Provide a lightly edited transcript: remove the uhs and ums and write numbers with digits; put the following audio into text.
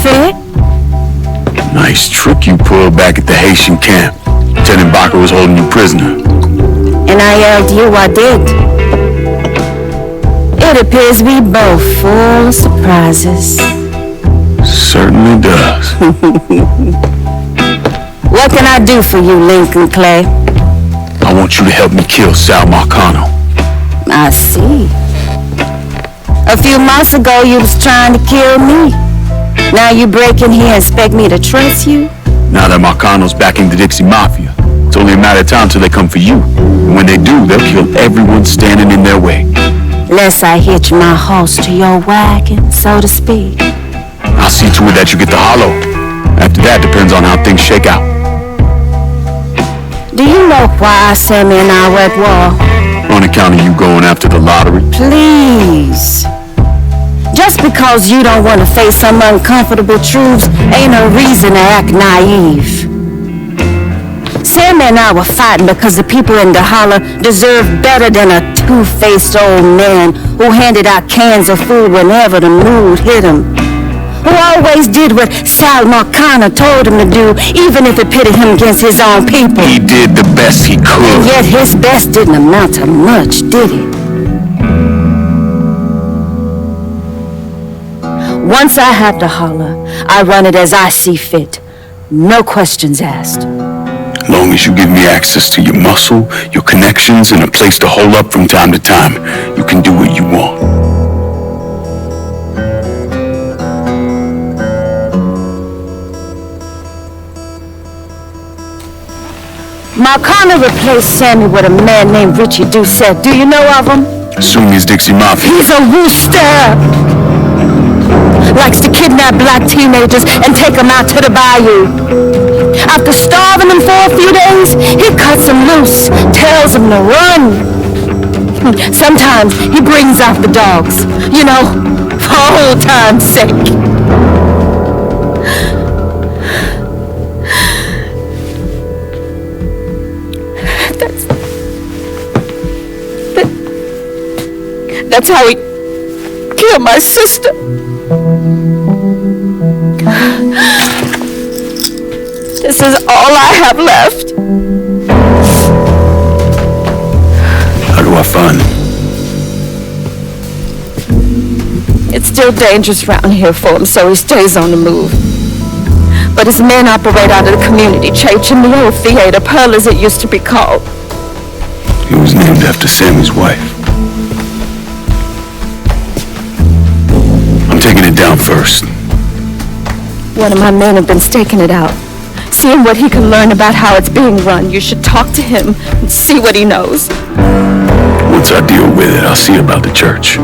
fed. Nice trick you pulled back at the Haitian camp. Lieutenant Baca was holding you prisoner. And I yelled you I did. It appears we both full of surprises. Certainly does. What can I do for you, Lincoln Clay? I want you to help me kill Sal Marcano. I see. A few months ago, you was trying to kill me. Now you break in here and expect me to trust you? Now that Marcano's backing the Dixie Mafia, it's only a matter of time till they come for you. And when they do, they'll kill everyone standing in their way. Lest I hitch my horse to your wagon, so to speak. I'll see to it that you get the hollow. After that depends on how things shake out. Do you know why Sammy and I were at war? On account of you going after the lottery? Please. Just because you don't want to face some uncomfortable truths ain't a reason to act naive. Sammy and I were fighting because the people in the holler deserved better than a two-faced old man who handed out cans of food whenever the mood hit him. Who always did what Sal Marcano told him to do, even if it pitted him against his own people. He did the best he could. And yet his best didn't amount to much, did it? Once I have the holler, I run it as I see fit. No questions asked. As long as you give me access to your muscle, your connections, and a place to hole up from time to time, you can do what you want. Marcano replaced Sammy with a man named Richie Doucette. Do you know of him? Assume he's Dixie Mafia. He's a rooster! Likes to kidnap black teenagers and take them out to the bayou. After starving them for a few days, he cuts them loose, tells them to run. Sometimes he brings out the dogs, you know, for old time's sake. That's how he killed my sister. This is all I have left. How do I find him? It's still dangerous around here for him, so he stays on the move. But his men operate out of the community church in the old theater, Pearl as it used to be called. It was named after Sammy's wife. I'm taking it down first. One of my men have been staking it out. Seeing what he can learn about how it's being run. You should talk to him and see what he knows. Once I deal with it, I'll see about the church.